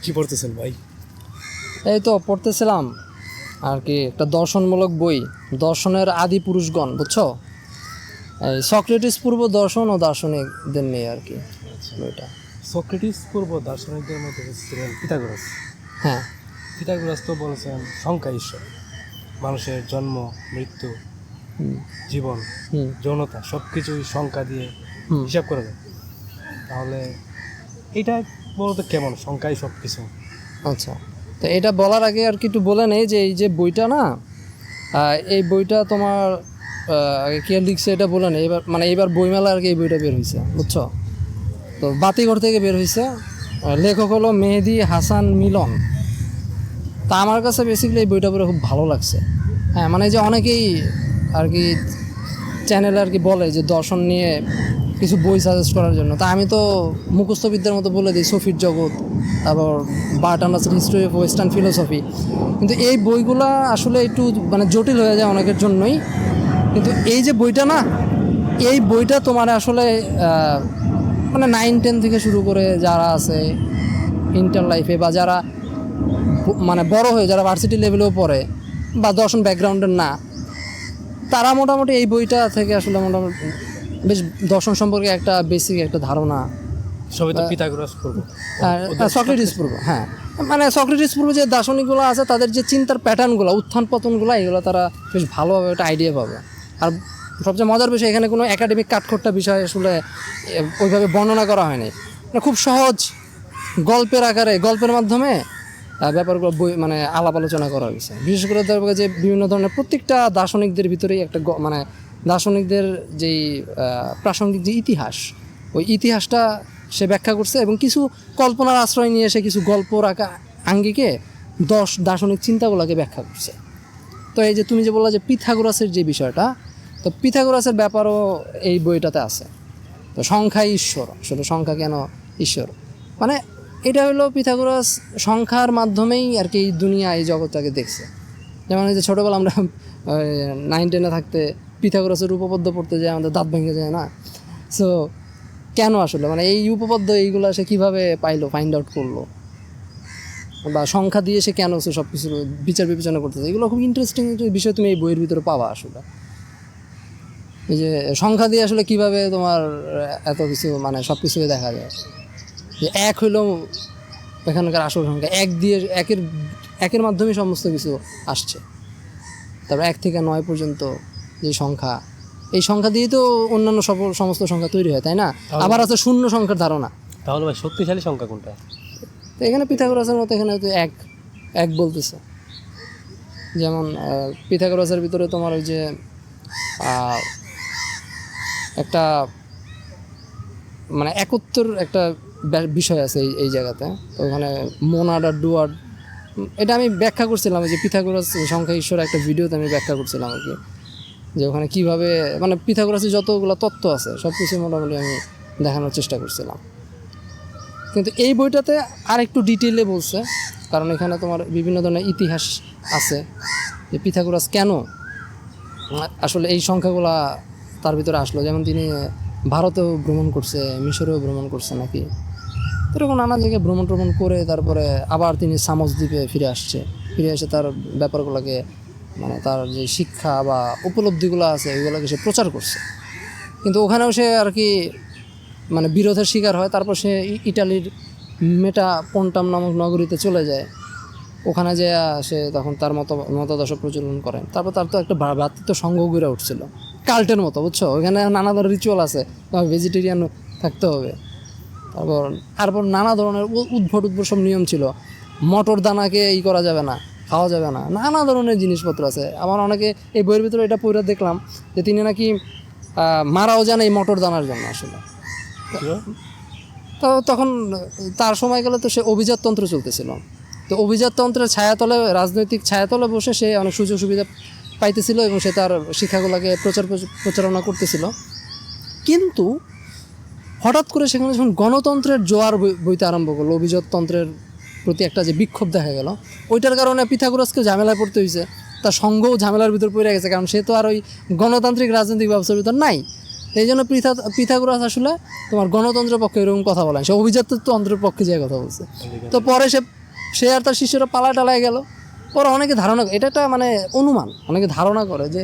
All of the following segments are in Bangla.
কি পড়তেছেন ভাই? এই তো পড়তেছিলাম আর কি একটা দর্শনমূলক বই, দর্শনের আদি পুরুষগণ, বুঝছো? এই সক্রেটিস পূর্ব দর্শন ও দার্শনিকদের নিয়ে আর কি বইটা। সক্রেটিস পূর্ব দার্শনিকদের মধ্যে ছিলেন পিথাগোরাস। হ্যাঁ। পিথাগোরাস তো বলেছেন সংখ্যা ঈশ্বর, মানুষের জন্ম, মৃত্যু, জীবন, যৌনতা সব কিছুই সংখ্যা দিয়ে হিসাব করে দেয়। তাহলে এটা বলতে কেমন সংখ্যাই সব কিছু? আচ্ছা, তো এটা বলার আগে আর কি একটু বলে নেই যে এই যে বইটা না, এই বইটা তোমার আগে কে লিখছে এটা বলে নেই। এবার মানে এইবার বইমেলা আর কি এই বইটা বের হয়েছে, বুঝছো? তো বাতিঘর থেকে বের হয়েছে, লেখক হলো মেহেদি হাসান মিলন। তা আমার কাছে বেসিক্যালি এই বইটা পড়ে খুব ভালো লাগছে। হ্যাঁ, মানে যে অনেকেই আর কি চ্যানেলে আর কি বলে যে দর্শন নিয়ে কিছু বই সাজেস্ট করার জন্য, তা আমি তো মুখস্থ বিদ্যার মতো বলে দিই সফির জগৎ, তারপর বার্টানাসের হিস্ট্রি অফ ওয়েস্টার্ন ফিলোসফি। কিন্তু এই বইগুলা আসলে একটু মানে জটিল হয়ে যায় অনেকের জন্যই। কিন্তু এই যে বইটা না, এই বইটা তোমার আসলে মানে 9-10 থেকে শুরু করে যারা আছে ইন্টার লাইফে বা যারা মানে বড় হয়ে যারা ভার্সিটি লেভেলেও পড়ে বা দর্শন ব্যাকগ্রাউন্ডের না, তারা মোটামুটি এই বইটা থেকে আসলে মোটামুটি বেশ দর্শন সম্পর্কে একটা বেসিক একটা ধারণা। সবই তো পিথাগোরাস পূর্ব, সক্রেটিস পূর্ব, হ্যাঁ, মানে সক্রেটিস পূর্ব যে দার্শনিকগুলো আছে তাদের যে চিন্তার প্যাটার্নগুলো, উত্থান পতনগুলো, এগুলো তারা বেশ ভালোভাবে একটা আইডিয়া পাবে। আর সবচেয়ে মজার বিষয়, এখানে কোনো একাডেমিক কাঠখোট্টা বিষয় আসলে ওইভাবে বর্ণনা করা হয়নি। মানে খুব সহজ গল্পের আকারে, গল্পের মাধ্যমে ব্যাপারগুলো বই মানে আলাপ আলোচনা করা হয়েছে। বিশেষ করে দেখবে যে বিভিন্ন ধরনের প্রত্যেকটা দার্শনিকদের ভিতরেই একটা মানে দার্শনিকদের যেই প্রাসঙ্গিক যে ইতিহাস, ওই ইতিহাসটা সে ব্যাখ্যা করছে এবং কিছু কল্পনার আশ্রয় নিয়ে এসে কিছু গল্প রাখা আঙ্গিকে দার্শনিক চিন্তাগুলোকে ব্যাখ্যা করছে। তো এই যে তুমি যে বললা যে পিথাগোরাসের যে বিষয়টা, তো পিথাগোরাসের ব্যাপারও এই বইটাতে আছে। তো সংখ্যাই ঈশ্বর, আসলে সংখ্যা কেন ঈশ্বর, মানে এটা হলো পিথাগোরাস সংখ্যার মাধ্যমেই আর কি এই দুনিয়া, এই জগৎটাকে দেখছে। যেমন এই যে ছোটোবেলা আমরা 9-10 থাকতে পিথাগোরাসের উপপাদ্য পড়তে যাই, আমাদের দাঁত ভেঙে যায় না? সো কেন আসলে মানে এই উপপাদ্য এইগুলো সে কীভাবে পাইলো, ফাইন্ড আউট করলো, বা সংখ্যা দিয়ে সে কেন সে সব কিছু বিচার বিবেচনা করতেছে, এগুলো খুব ইন্টারেস্টিং বিষয় তুমি এই বইয়ের ভিতরে পাবা আসলে। এই যে সংখ্যা দিয়ে আসলে কীভাবে তোমার এত কিছু মানে সব কিছুই দেখা যায়। যে এক হইলেও এখানকার আসল সংখ্যা, এক দিয়ে একের মাধ্যমে সমস্ত কিছু আসছে। তারপর 1 থেকে 9 পর্যন্ত যে সংখ্যা, এই সংখ্যা দিয়েই তো অন্যান্য সমস্ত সংখ্যা তৈরি হয়, তাই না? আবার আছে শূন্য সংখ্যার ধারণা। তাহলে ভাই শক্তিশালী সংখ্যা কোনটা? তো এখানে পিথাগোরাসের মতো এখানে হয়তো এক বলতেছে। যেমন পিথাগোরাসের ভিতরে তোমার ওই যে একটা মানে একত্বর একটা বিষয় আছে এই জায়গাতে। তো ওখানে মোনাড আর ডুয়ার্ড, এটা আমি ব্যাখ্যা করছিলাম যে পিথাগোরাস সংখ্যা ঈশ্বর একটা ভিডিওতে আমি ব্যাখ্যা করছিলাম আর কি, যে ওখানে কীভাবে মানে পিথাগোরাসের যতগুলো তত্ত্ব আছে সব কিছু মোটামুটি আমি দেখানোর চেষ্টা করছিলাম। কিন্তু এই বইটাতে আর একটু ডিটেলে বলছে, কারণ এখানে তোমার বিভিন্ন ধরনের ইতিহাস আছে যে পিথাগোরাস কেন আসলে এই সংখ্যাগুলা তার ভিতরে আসলো। যেমন তিনি ভারতেও ভ্রমণ করছে, মিশরেও ভ্রমণ করছে নাকি, এরকম নানা জায়গায় ভ্রমণ করে তারপরে আবার তিনি সামোস দ্বীপে ফিরে এসে তার ব্যাপারগুলোকে মানে তার যে শিক্ষা বা উপলব্ধিগুলো আছে এগুলোকে সে প্রচার করছে। কিন্তু ওখানেও সে আর কি মানে বিরোধের শিকার হয়। তারপর সে ইটালির মেটাপন্টাম নামক নগরীতে চলে যায়। ওখানে যে সে তখন তার মতাদর্শ প্রচলন করেন। তারপর তার তো একটা ভ্রাতৃত্ব সংঘ গড়ে উঠছিল, কাল্টের মতো, বুঝছো? ওখানে নানা ধরনের রিচুয়াল আছে, তোমার ভেজিটেরিয়ান থাকতে হবে। তারপর নানা ধরনের উদ্ভট সব নিয়ম ছিল। মটর দানাকে করা যাবে না, খাওয়া যাবে না, নানা ধরনের জিনিসপত্র আছে। আমার অনেকে এই বইয়ের ভিতরে এটা পড়ে দেখলাম যে তিনি নাকি মারাও যান এই মটর দানার জন্য আসলে। তো তখন তার সময় গেলে তো সে অভিজাততন্ত্র চলতেছিল। তো অভিজাততন্ত্রের ছায়াতলে, রাজনৈতিক ছায়াতলে বসে সে অনেক সুযোগ সুবিধা পাইতেছিল এবং সে তার শিক্ষাগুলোকে প্রচারণা করতেছিল। কিন্তু হঠাৎ করে সেখানে যখন গণতন্ত্রের জোয়ার বইতে আরম্ভ করলো, অভিজাততন্ত্রের প্রতি একটা যে বিক্ষোভ দেখা গেল, ওইটার কারণে পিথাগোরাসকে ঝামেলায় পড়তে হয়েছে। তার সঙ্গও ঝামেলার ভিতর পড়ে গেছে, কারণ সে তো আর ওই গণতান্ত্রিক রাজনৈতিক ব্যবস্থার ভিতর নাই। এই জন্য পিথাগোরাস আসলে তোমার গণতন্ত্রের পক্ষে এরকম কথা বলেন, সে অভিজাততন্ত্রের পক্ষে যে কথা বলছে। তো পরে সে আর তার শিষ্যরা পালায় গেল। পরে অনেকে ধারণা, এটা একটা মানে অনুমান, অনেকে ধারণা করে যে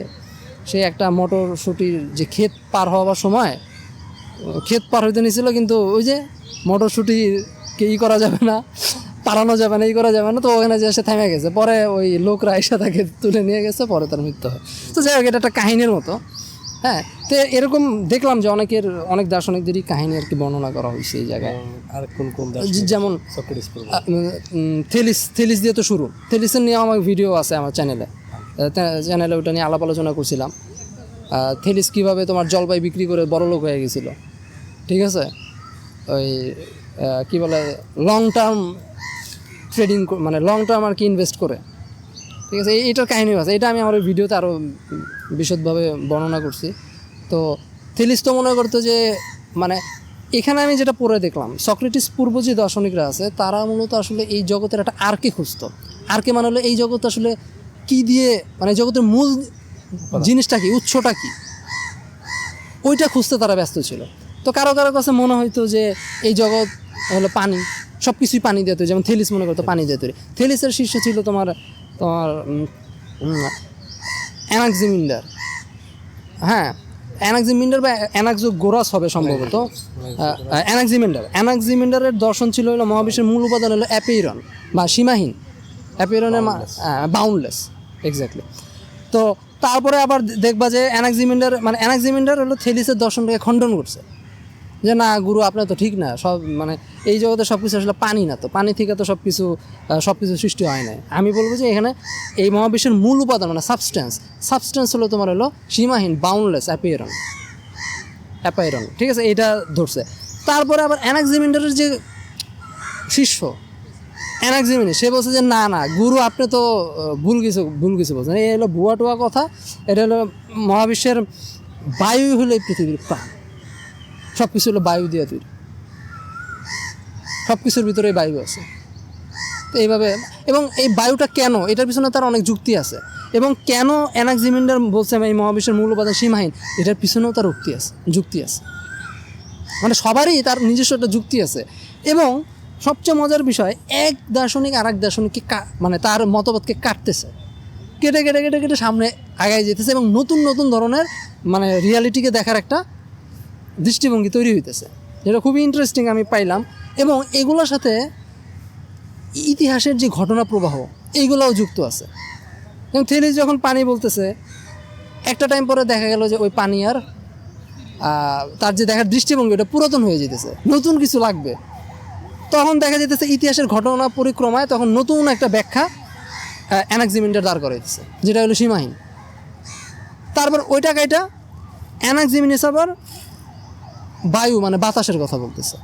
সে একটা মটরশুটির যে ক্ষেত পার হওয়ার সময় ক্ষেত পার হইতে নিয়েছিল, কিন্তু ওই যে মটরশুটিকে করা যাবে না, পালানো যাবে না, করা যাবে না, তো ওখানে যে সে থেমে গেছে। পরে ওই লোকরা এসে তাকে তুলে নিয়ে গেছে, পরে তার মৃত্যু হয়। তো যাই হোক, এটা একটা কাহিনীর মতো। হ্যাঁ, তো এরকম দেখলাম যে অনেক দার্শনিকদেরই কাহিনী আর কি বর্ণনা করা হয়েছে এই জায়গায়। আর কোন যেমন থেলিস দিয়ে তো শুরু, থেলিসের নিয়ে আমার ভিডিও আছে আমার চ্যানেলে ওটা নিয়ে আলাপ আলোচনা করছিলাম। থেলিস কীভাবে তোমার জলপাই বিক্রি করে বড়লোক হয়ে গেছিলো, ঠিক আছে, ওই কী বলে লং টার্ম ট্রেডিং, মানে লং টার্ম আর কি ইনভেস্ট করে, ঠিক আছে। এইটার কাহিনীও আছে, এটা আমি আমার ভিডিওতে আরও বিশদভাবে বর্ণনা করছি। তো থেলিস তো মনে করতো যে মানে এখানে আমি যেটা পড়ে দেখলাম, সক্রেটিস পূর্ব যে দার্শনিকরা আছে তারা মূলত আসলে এই জগতের একটা আরকে খুঁজতো। আরকে মানে হলো এই জগৎ আসলে কী দিয়ে, মানে জগতের মূল জিনিসটা কি, উৎসটা কি, ওইটা খুঁজতে তারা ব্যস্ত ছিল। তো কারো কাছে মনে হয়তো যে এই জগৎ হলো পানি, সব কিছুই পানি দিয়ে তৈরি, যেমন থেলিস মনে করতো পানি দিয়ে তৈরি। থেলিসের শীর্ষ ছিল তোমার অ্যানাক্সিমিন্ডার। হ্যাঁ, অ্যানাক্সিমিন্ডার বা অ্যানাক্সোগোরাস হবে সম্ভবত। অ্যানাক্সিমিন্ডারের দর্শন ছিল হলো মহাবিশ্বের মূল উপাদান হলো অ্যাপেইরন বা সীমাহীন, অ্যাপেইরনের বাউন্ডলেস, এক্স্যাক্টলি। তো তারপরে আবার দেখবা যে অ্যানাক্সিমিন্ডার হলো থেলিসের দর্শনটাকে খণ্ডন করছে, যে না গুরু আপনার তো ঠিক না, সব মানে এই জগতে সব কিছু আসলে পানি না, তো পানি থেকে তো সব কিছু সৃষ্টি হয় না। আমি বলবো যে এখানে এই মহাবিশ্বের মূল উপাদান মানে সাবস্টেন্স হলো তোমার হলো সীমাহীন, বাউন্ডলেস, অ্যাপাইরন, ঠিক আছে, এটা ধরছে। তারপরে আবার অ্যানাক্সিমিন্ডারের যে শিষ্য অ্যানাক্সিমিনি, সে বলছে যে না গুরু আপনি তো ভুল কিছু বলছেন, এই হলো ভুয়া কথা, এটা হলো মহাবিশ্বের বায়ু হলো এই পৃথিবীর প্রাণ, সব কিছু হলো বায়ু দিয়ে তৈরি, সব কিছুর ভিতরে বায়ু আছে। তো এইভাবে, এবং এই বায়ুটা কেন, এটার পিছনে তার অনেক যুক্তি আছে, এবং কেন অ্যানাক্সিমিন্ডার বলছে এই মহাবিশ্বের মূল উপাদান সীমাহীন, এটার পিছনেও তার যুক্তি আছে, মানে সবারই তার নিজস্ব একটা যুক্তি আছে। এবং সবচেয়ে মজার বিষয়, এক দার্শনিক আর এক দার্শনিককে মানে তার মতবাদকে কাটতেছে, কেটে সামনে আগায় যেতেছে, এবং নতুন ধরনের মানে রিয়ালিটিকে দেখার একটা দৃষ্টিভঙ্গি তৈরি হইতেছে, যেটা খুবই ইন্টারেস্টিং আমি পাইলাম। এবং এগুলোর সাথে ইতিহাসের যে ঘটনা প্রবাহ এইগুলোও যুক্ত আছে। এবং থেলিস যখন পানি বলতেছে, একটা টাইম পরে দেখা গেল যে ওই পানি আর তার যে দেখার দৃষ্টিভঙ্গি ওটা পুরাতন হয়ে যেতেছে, নতুন কিছু লাগবে। তখন দেখা যেতেছে ইতিহাসের ঘটনা পরিক্রমায় তখন নতুন একটা ব্যাখ্যা অ্যানাক্সিমিন্ডার দাঁড় করাইতেছে, যেটা হলো সীমাহীন। তারপর ওইটা কাইটা অ্যানাক্সিমিনিস আবার বায়ু মানে বাতাসের কথা বলতেছে।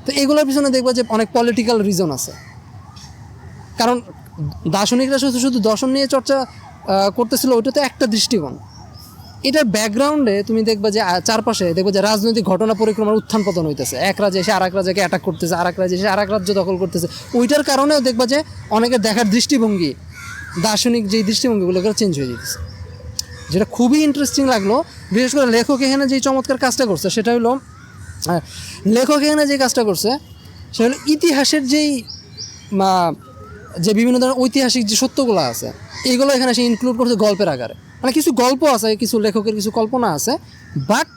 তো এগুলোর পিছনে দেখবো যে অনেক পলিটিক্যাল রিজন আছে, কারণ দার্শনিকরা শুধু দর্শন নিয়ে চর্চা করতেছিল, ওইটা তো একটা দৃষ্টিকোণ। এটার ব্যাকগ্রাউন্ডে তুমি দেখবা যে চারপাশে দেখবা যে রাজনৈতিক ঘটনা পরিক্রমার উত্থান পতন হইতেছে, এক রাজ্যে এসে আর এক রাজ্যকে অ্যাটাক করতেছে, আর এক রাজ্যে এসে আর এক রাজ্য দখল করতেছে। ওইটার কারণেও দেখবা যে অনেকের দেখার দৃষ্টিভঙ্গি, দার্শনিক যেই দৃষ্টিভঙ্গিগুলো চেঞ্জ হয়ে যেতেছে, যেটা খুবই ইন্টারেস্টিং লাগলো। বিশেষ করে লেখক এখানে যেই চমৎকার কাজটা করছে সেটা হলো, সেটা হলো ইতিহাসের যে বিভিন্ন ধরনের ঐতিহাসিক যে সত্যগুলো আছে এইগুলো এখানে সে ইনক্লুড করছে গল্পের আকারে। মানে কিছু গল্প আছে, কিছু লেখকের কিছু কল্পনা আছে, বাট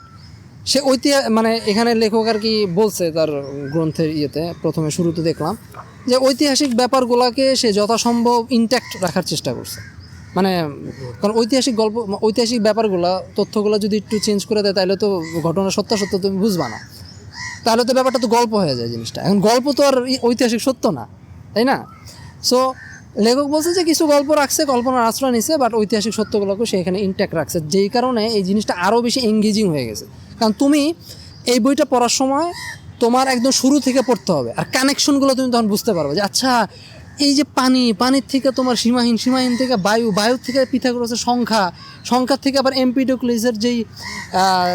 সে মানে এখানে লেখক আর কি বলছে তার গ্রন্থের প্রথমে শুরুতে দেখলাম যে ঐতিহাসিক ব্যাপারগুলোকে সে যথাসম্ভব ইনট্যাক্ট রাখার চেষ্টা করছে। মানে কারণ ঐতিহাসিক ব্যাপারগুলো, তথ্যগুলো যদি একটু চেঞ্জ করে দেয় তাহলে তো ঘটনার সত্য তুমি বুঝবা না, তাহলে তো ব্যাপারটা তো গল্প হয়ে যায় জিনিসটা। এখন গল্প তো আর ঐতিহাসিক সত্য না, তাই না? সো লেখক বলছে যে কিছু গল্প রাখছে, কল্পনার আশ্রয় নিছে, বাট ঐতিহাসিক সত্যগুলোকে সে এখানে ইনট্যাক্ট রাখছে, যেই কারণে এই জিনিসটা আরও বেশি এঙ্গেজিং হয়ে গেছে। কারণ তুমি এই বইটা পড়ার সময় তোমার একদম শুরু থেকে পড়তে হবে, আর কানেকশনগুলো তুমি তখন বুঝতে পারবে যে আচ্ছা এই যে পানির থেকে তোমার সীমাহীন থেকে বায়ুর থেকে পিথাগোরাসের সংখ্যার থেকে আবার এমপিডোক্লিসের যেই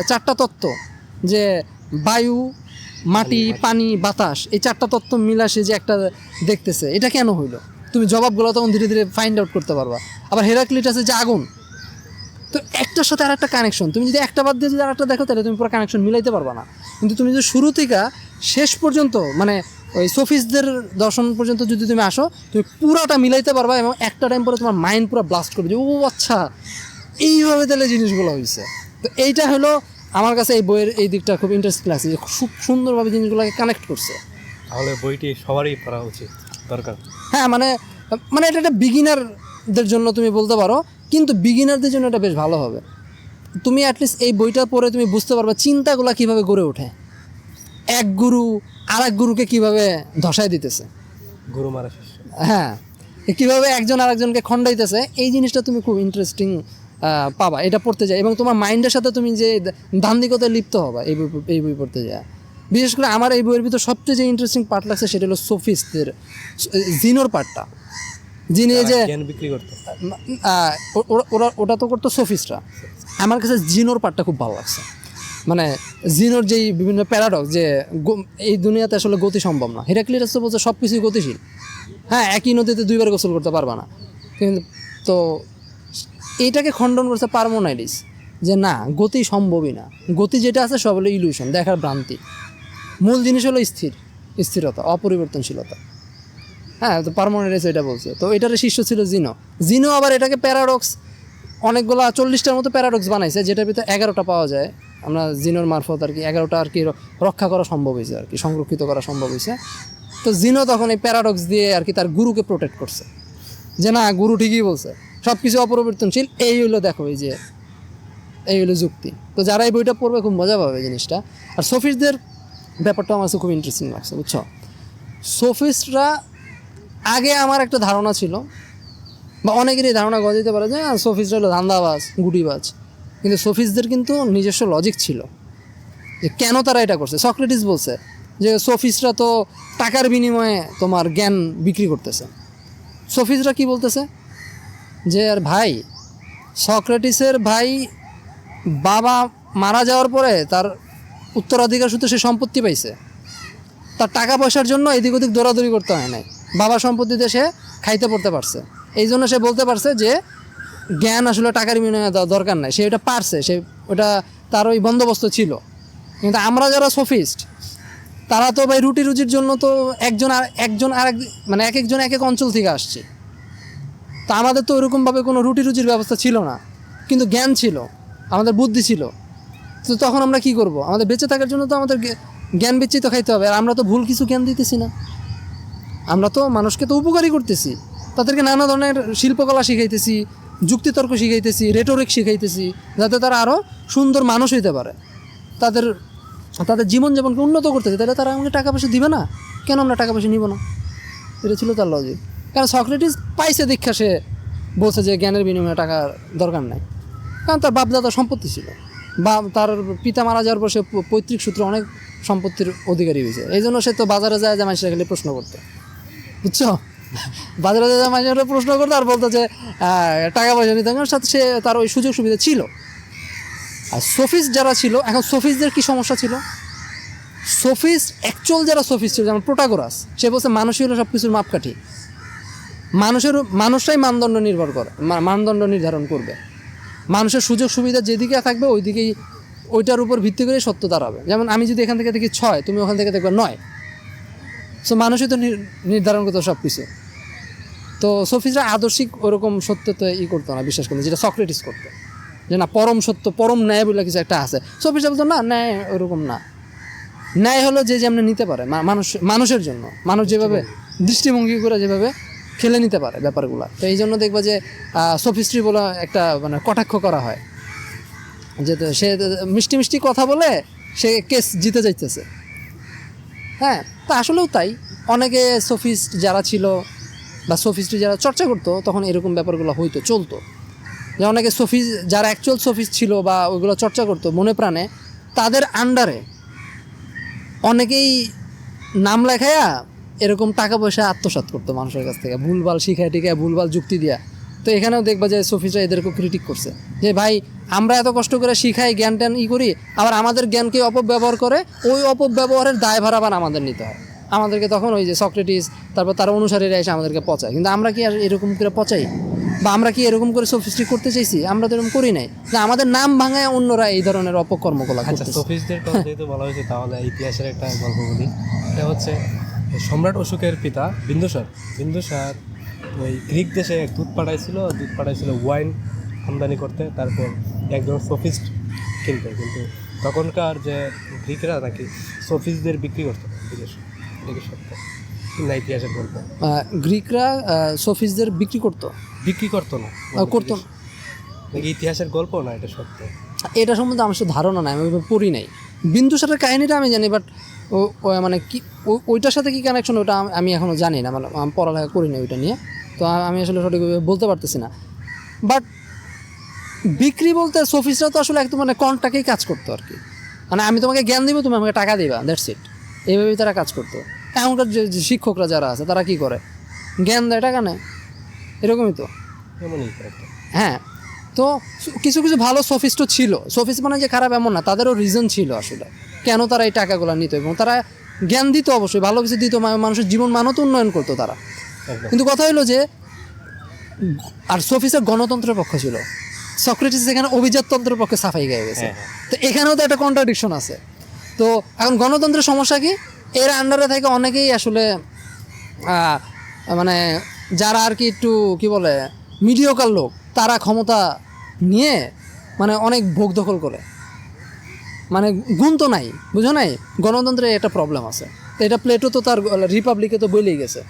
চারটা তত্ত্ব, যে বায়ু, মাটি, পানি, বাতাস, এই চারটা তত্ত্ব মিলাসে যে একটা দেখতেছে, এটা কেন হইলো, তুমি জবাবগুলো তখন ধীরে ধীরে ফাইন্ড আউট করতে পারবা। আবার হেরাক্লিটাসের যে আগুন, তো একটার সাথে আর একটা কানেকশন, তুমি যদি একটা বাদ দিয়ে যদি আর একটা দেখো তাহলে তুমি পুরো কানেকশন মিলাইতে পারবা না। কিন্তু তুমি যদি শুরু থেকে শেষ পর্যন্ত মানে ওই সোফিস্টদের দর্শন পর্যন্ত যদি তুমি আসো, তুমি পুরোটা মিলাইতে পারবা এবং একটা টাইম পরে তোমার মাইন্ড পুরো ব্লাস্ট করবে যে ও আচ্ছা এইভাবে তাহলে জিনিসগুলো হয়েছে। তো এইটা হলো আমার কাছে এই বইয়ের এই দিকটা খুব ইন্টারেস্টিং লাগছে যে খুব সুন্দরভাবে জিনিসগুলোকে কানেক্ট করছে। তাহলে বইটি সবারই পড়া উচিত, দরকার। হ্যাঁ মানে মানে এটা একটা বিগিনারদের জন্য তুমি বলতে পারো, কিন্তু বিগিনারদের জন্য এটা বেশ ভালো হবে। তুমি অ্যাটলিস্ট এই বইটা পড়ে তুমি বুঝতে পারবে চিন্তাগুলো কীভাবে গড়ে ওঠে, এক গুরু আর এক গুরুকে কীভাবে ধসায় দিতেছে, গুরু মারা শিষ্য। হ্যাঁ কীভাবে একজন আরেকজনকে খণ্ডাইতেছে, এই জিনিসটা তুমি খুব ইন্টারেস্টিং পাবা এটা পড়তে যায়। এবং তোমার মাইন্ডের সাথে তুমি যে দান্দিকতায় লিপ্ত হবা এই বই পড়তে যায়। বিশেষ করে আমার এই বইয়ের ভিতর সবচেয়ে যে ইন্টারেস্টিং পার্ট লাগছে সেটা হলো সোফিস্টদের জিনোর পার্টটা, যিনি যে জ্ঞান বিক্রি করতো। ওটা তো করতো সোফিস্টরা। আমার কাছে জিনোর পার্টটা খুব ভালো লাগছে। মানে জিনোর যেই বিভিন্ন প্যারাডক্স যে এই দুনিয়াতে আসলে গতি সম্ভব না, হেরাক্লিটাস তো বলছে সব কিছুই গতিশীল। হ্যাঁ একই নদীতে দুইবার গোসল করতে পারবা না, কিন্তু তো এইটাকে খণ্ডন করছে পারমোনাইডিস যে না গতি সম্ভবই না, গতি যেটা আছে সব হলো ইলিউশন, দেখার ভ্রান্তি, মূল জিনিস হলো স্থিরতা, অপরিবর্তনশীলতা। হ্যাঁ তো পারমোনাইডিস এটা বলছে। তো এটার শিষ্য ছিল জিনো আবার এটাকে প্যারাডক্স অনেকগুলো 40টার মতো প্যারাডক্স বানাইছে, যেটার ভিতরে 11টা পাওয়া যায়। আমরা জিনোর মারফত আর কি 11টা আর কি রক্ষা করা সম্ভব হয়েছে, আর কি সংরক্ষিত করা সম্ভব হয়েছে। তো জিনো তখন এই প্যারাডক্স দিয়ে আর কি তার গুরুকে প্রোটেক্ট করছে যে না গুরু ঠিকই বলছে, সব কিছু অপরিবর্তনশীল, এই হইলো দেখো এই হলো যুক্তি। তো যারা এই বইটা পড়বে খুব মজা পাবে জিনিসটা। আর সোফিস্টদের ব্যাপারটা আমার কাছে খুব ইন্টারেস্টিং লাগছে, বুঝছো। সোফিস্টরা আগে আমার একটা ধারণা ছিল, বা অনেকেরই ধারণা গজাইতে পারে যে সোফিস্টরা হলো ধান্দাবাজ গুটিবাজ, কিন্তু সোফিস্টদের কিন্তু নিজস্ব লজিক ছিল যে কেন তারা এটা করছে। সক্রেটিস বলছে যে সোফিস্টরা তো টাকার বিনিময়ে তোমার জ্ঞান বিক্রি করতেছে। সোফিস্টরা কি বলতেছে যে আর ভাই সক্রেটিসের ভাই বাবা মারা যাওয়ার পরে তার উত্তরাধিকার সূত্রে সে সম্পত্তি পাইছে, তার টাকা পয়সার জন্য এদিক ওদিক দৌড়াদৌড়ি করতে হয় নাই, বাবার সম্পত্তিতে সে খাইতে পড়তে পারছে। এই জন্য সে বলতে পারছে যে জ্ঞান আসলে টাকার বিনিময়ে দরকার নাই, সে এটা পারছে, সে ওটা তার ওই বন্দোবস্ত ছিল। কিন্তু আমরা যারা সোফিস্ট তারা তো ভাই রুটি রুজির জন্য তো একজন আরেক মানে এক একজন এক এক অঞ্চল থেকে আসছে। তা আমাদের তো ওইরকমভাবে কোনো রুটি রুজির ব্যবস্থা ছিল না, কিন্তু জ্ঞান ছিল, আমাদের বুদ্ধি ছিল। তো তখন আমরা কি করব? আমাদের বেঁচে থাকার জন্য তো আমাদের জ্ঞান বিচ্ছিত খাইতে হবে। আর আমরা তো ভুল কিছু জ্ঞান দিতেছি না, আমরা তো মানুষকে তো উপকারী করতেছি, তাদেরকে নানা ধরনের শিল্পকলা শিখাইতেছি, যুক্তিতর্ক শিখাইতেছি, রেটোরিক শিখাইতেছি, যাতে তারা আরও সুন্দর মানুষ হইতে পারে, তাদের জীবনযাপনকে উন্নত করতেছে। তাহলে তারা আমাকে টাকা পয়সা দিবে না, কেন আমরা টাকা পয়সা নিব না? এটা ছিল তার লজিক। কারণ সক্রেটিস পাইছে দীক্ষা, সে বলছে যে জ্ঞানের বিনিময়ে টাকার দরকার নাই, কারণ তার বাপদাদা সম্পত্তি ছিল, বা তার পিতা মারা যাওয়ার পর সে পৈতৃক সূত্রে অনেক সম্পত্তির অধিকারী হয়েছে। এই জন্য সে তো বাজারে যায় যে মানুষের খালি প্রশ্ন করতো, বুঝছো, বাজারে যায় মানুষের প্রশ্ন করতো আর বলতো যে টাকা পয়সা নিতে, সাথে সে তার ওই সুযোগ সুবিধা ছিল। আর সোফিস্ট যারা ছিল, এখন সোফিস্টদের কী সমস্যা ছিল? অ্যাকচুয়াল যারা সোফিস্ট ছিল, যেমন প্রোটাগোরাস, সে বলছে মানুষই হলো সব কিছুর মাপকাঠি, মানুষরাই মানদণ্ড নির্ধারণ করবে, মানুষের সুযোগ সুবিধা যেদিকে থাকবে ওইটার উপর ভিত্তি করে সত্য দাঁড়াবে। যেমন আমি যদি এখান থেকে দেখি 6, তুমি ওখান থেকে দেখবে 9, সো মানুষই তো নির্ধারণ করতো সব কিছু। তো সোফিস্টরা আদর্শিক ওরকম সত্য তো করতো না, বিশ্বাস করতো, যেটা সক্রেটিস করতো, যে না পরম সত্য পরম ন্যায় বলে কিছু একটা আছে। সোফিস্টরা বলতো না, ন্যায় ওরকম না, ন্যায় হলো যে যেমন নিতে পারে মানুষের জন্য, মানুষ যেভাবে দৃষ্টিভঙ্গি করে যেভাবে খেলে নিতে পারে ব্যাপারগুলো। তো এই জন্য দেখবা যে সোফিস্ট্রি বলে একটা মানে কটাক্ষ করা হয়, যে সে মিষ্টি মিষ্টি কথা বলে সে কেস জিতে যাইতেছে। হ্যাঁ, তা আসলেও তাই। অনেকে সোফিস্ট যারা ছিল বা সোফিস্ট্রি যারা চর্চা করতো তখন এরকম ব্যাপারগুলো হয়তো চলতো, যে অনেকে যারা অ্যাকচুয়াল সোফিস্ট ছিল বা ওইগুলো চর্চা করতো মনে প্রাণে, তাদের আন্ডারে অনেকেই নাম লেখায়া এরকম টাকা পয়সা আত্মসাৎ করতো মানুষের কাছ থেকে, ভুলভাল শিখায় টিকায়, ভুলভাল যুক্তি দিয়া। তো এখানেও দেখবা যে সোফিস্টরা এদেরকে ক্রিটিক করছে যে ভাই আমরা এত কষ্ট করে শিখাই, জ্ঞান ট্যান করি, আবার আমাদের জ্ঞানকে অপব্যবহার করে, ওই অপব্যবহারের দায়ভার আবার আমাদের নিতে হয়। আমাদেরকে তখন ওই যে সক্রেটিস, তারপর তার অনুসারীরা এসে আমাদেরকে পচায়, কিন্তু আমরা কি আর এরকম করে পচাই? বা আমরা কি এরকম করে সোফিস্টিক করতে চাইছি? আমরা তো এরকম করি নাই, যে আমাদের নাম ভাঙায় অন্যরা এই ধরনের অপকর্মগুলো আচ্ছা, করতেছে। সোফিস্টদের কথা যেহেতু বলা হয়েছে, তাহলে ইতিহাসের একটা গল্প বলি। এটা হচ্ছে সম্রাট অশোকের পিতা বিন্দুসার। বিন্দুসার ওই গ্রিক দেশে এক দুধ পাঠাইছিল ওয়াইন আমদানি করতে, তারপর একজন সোফিস্ট কিনতে। কিন্তু তখনকার যে গ্রিকরা নাকি সোফিস্টদের বিক্রি করতো বিদেশে। এটা কি সত্য না ইতিহাসের গল্প? গ্রিকরা সোফিস্টদের বিক্রি করতো না, করতো নাকি ইতিহাসের গল্প না এটা সত্য? এটা সম্বন্ধে আমার সাথে ধারণা নাই, আমি ওইভাবে পড়ি নাই। বিন্দুসারের কাহিনীটা আমি জানি, বাট মানে কি ওইটার সাথে কি কানেকশন ওটা আমি এখনও জানি না, মানে আমি পড়ালেখা করি না ওইটা নিয়ে, তো আমি আসলে সঠিকভাবে বলতে পারতেছি না। বাট বিক্রি বলতে সোফিস্টরা তো আসলে একদম মানে কন্টাকেই কাজ করতো আর কি, মানে আমি তোমাকে জ্ঞান দিব, তুমি আমাকে টাকা দিবা, দ্যাটস ইট, এইভাবেই তারা কাজ করতো। এখনকার যে শিক্ষকরা যারা আছে তারা কি করে, জ্ঞান দেয়, টাকা নেয়, এরকমই তো। এমনই একটা। হ্যাঁ, তো কিছু কিছু ভালো সোফিস্টও ছিল, সোফিস্ট মানে যে খারাপ এমন না, তাদেরও রিজন ছিল আসলে কেন তারা এই টাকাগুলো নিত, এবং তারা জ্ঞান দিত, অবশ্যই ভালো কিছু দিত, মানুষের জীবন মানও তো উন্নয়ন করতো তারা। একদম। কিন্তু কথা হলো যে, আর সোফিস্টের গণতন্ত্রের পক্ষ ছিল, সক্রেটিস এখানে অভিজাততন্ত্রের পক্ষে সাফাই গায়ে গেছে। তো এখানেও তো একটা কন্ট্রাডিকশন আছে। তো এখন গণতন্ত্রের সমস্যা কি, এর আন্ডারে থেকে অনেকেই আসলে মানে যারা আর কি একটু কি বলে মিডিওকাল লোক, তারা ক্ষমতা নিয়ে মানে অনেক ভোগ দখল করে, মানে গুণ তো নাই, বুঝো নাই, গণতন্ত্রে একটা প্রবলেম আছে। তো এটা প্লেটো তো তার রিপাবলিকে তো বলেই গেছে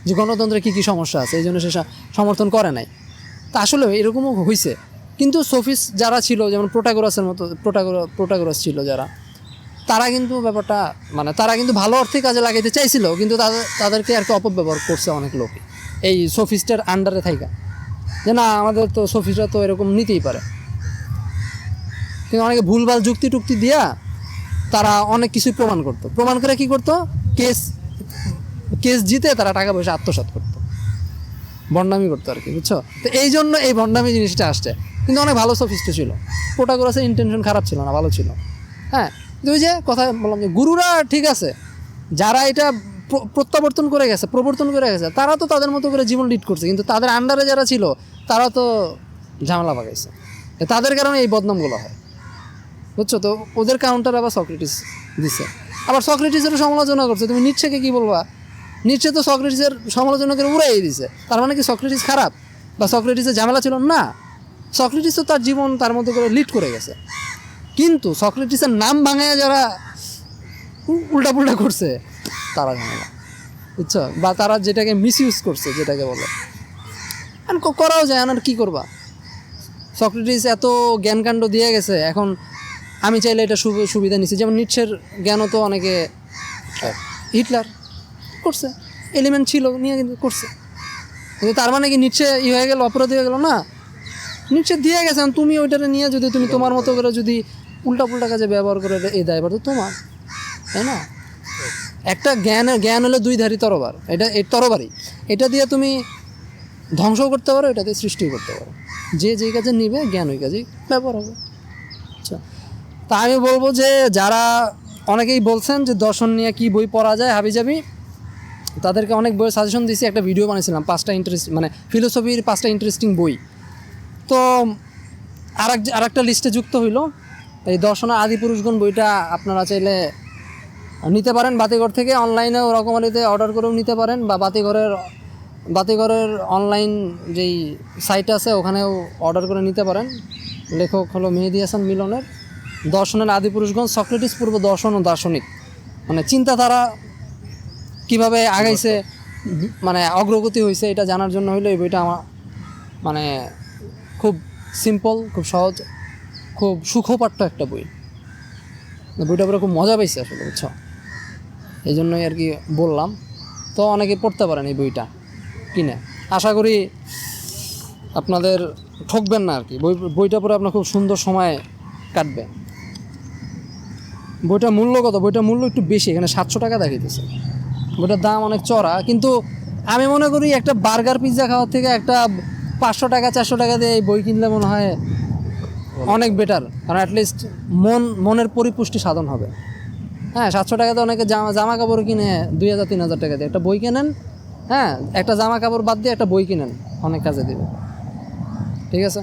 যে গণতন্ত্রে কী কী সমস্যা আছে, এই জন্য সে সমর্থন করে নাই। তা আসলে এরকমও হয়েছে। কিন্তু সোফিস্ট যারা ছিল, যেমন প্রোটাগোরাসের মতো, প্রোটাগোরাস ছিল যারা, তারা কিন্তু ব্যাপারটা মানে তারা কিন্তু ভালো অর্থে কাজে লাগাইতে চাইছিল, কিন্তু তাদেরকে আর কি অপব্যবহার করছে অনেক লোকে এই সোফিস্টের আন্ডারে থাইকা, যে না আমাদের তো সোফিস্টরা তো এরকম নিতেই পারে। কিন্তু অনেকে ভুলভাল যুক্তি টুক্তি দিয়া তারা অনেক কিছুই প্রমাণ করে কি করতো, কেস জিতে তারা টাকা পয়সা আত্মসাৎ করতো, ভণ্ডামি করতো আর কি, বুঝছো। তো এই জন্য এই ভণ্ডামি জিনিসটা আসছে। কিন্তু অনেক ভালো সোফিস্ট ছিল, প্রোটাগোরাসের ইন্টেনশন খারাপ ছিল না, ভালো ছিল। হ্যাঁ, ওই যে কথা বললাম যে গুরুরা ঠিক আছে, যারা এটা প্রবর্তন করে গেছে তারা তো তাদের মতো করে জীবন লিড করছে, কিন্তু তাদের আন্ডারে যারা ছিল তারা তো ঝামেলা পাকাইছে, তাদের কারণে এই বদনামগুলো হয়, বুঝছো। তো ওদের কাউন্টার আবার সক্রেটিস দিচ্ছে, আবার সক্রেটিসেরও সমালোচনা করছে। তুমি নিটশেকে কি বলবা, নিটশে তো সক্রেটিসের সমালোচনা করে উড়াই দিছে। তার মানে কি সক্রেটিস খারাপ বা সক্রেটিসের ঝামেলা ছিল না? সক্রেটিস তো তার জীবন তার মতো করে লিড করে গেছে, কিন্তু সক্রেটিসের নাম ভাঙায় যারা উল্টাপুল্টা করছে তারা ঝামেলা, বুঝছো, বা তারা যেটাকে মিসইউজ করছে, যেটাকে বলে করাও যায় না, কী করবা। সক্রেটিস এত জ্ঞানকাণ্ড দিয়ে গেছে, এখন আমি চাইলে এটা সুবিধা নিচ্ছি। যেমন নিটশের জ্ঞানও তো অনেকে হিটলার করছে, এলিমেন্ট ছিল নিয়ে কিন্তু করছে, কিন্তু তার মানে কি নিটশে হয়ে গেল, অপরাধী হয়ে গেল না? নিটশে দিয়ে গেছে, তুমি ওইটারে নিয়ে যদি তুমি তোমার মতো করে যদি উল্টা কাজে ব্যবহার করে, এই দায়ভার তো তোমার, তাই না? একটা জ্ঞান হলো দুই ধারী তরবারি, এই তরবারি, এটা দিয়ে তুমি ধ্বংসও করতে পারো, এটা দিয়ে সৃষ্টিও করতে পারো। যে কাজে নিবে জ্ঞান, ওই কাজেই ব্যবহার হবে। আচ্ছা, তা আমি বলবো যে যারা অনেকেই বলছেন যে দর্শন নিয়ে কি বই পড়া যায় হাবিজাবি, তাদেরকে অনেক বইয়ের সাজেশন দিয়েছি, একটা ভিডিও বানিয়েছিলাম 5টা মানে ফিলোসফির 5টা ইন্টারেস্টিং বই। তো আর একটা লিস্টে যুক্ত হইল এই দর্শনের আদিপুরুষগণ বইটা, আপনারা চাইলে নিতে পারেন বাতিঘর থেকে, অনলাইনেও রকমারিতে অর্ডার করেও নিতে পারেন, বা বাতিঘরের অনলাইন যেই সাইট আছে ওখানেও অর্ডার করে নিতে পারেন। লেখক হলো মেহেদী হাসান মিলনের দর্শনের আদিপুরুষগণ, সক্রেটিস পূর্ব দর্শন ও দার্শনিক, মানে চিন্তাধারা কীভাবে আগাইছে, মানে অগ্রগতি হয়েছে, এটা জানার জন্য হইলো এই বইটা আমার মানে খুব সিম্পল, খুব সহজ, খুব সুখপাঠ্য একটা বই। বইটা পরে খুব মজা পাইছে আসলে, বুঝছো, এই জন্যই আর কি বললাম। তো অনেকে পড়তে পারেন এই বইটা কিনে, আশা করি আপনাদের ঠকবেন না আর কি। বইটা পরে আপনার খুব সুন্দর সময় কাটবে। বইটার মূল্য কত? বইটার মূল্য একটু বেশি, এখানে 700 টাকা দেখাইতেছে। বইটার দাম অনেক চড়া, কিন্তু আমি মনে করি একটা বার্গার পিৎজা খাওয়ার থেকে একটা 500 টাকা 400 টাকা দিয়ে এই বই কিনলে মনে হয় অনেক বেটার, কারণ অ্যাটলিস্ট মনের পরিপুষ্টি সাধন হবে। হ্যাঁ, 700 টাকাতে অনেকে জামা কাপড় কিনে 2000-3000 টাকা দিয়ে একটা বই কেনেন। হ্যাঁ, একটা জামা কাপড় বাদ দিয়ে একটা বই কিনেন, অনেক কাজে দেবে। ঠিক আছে।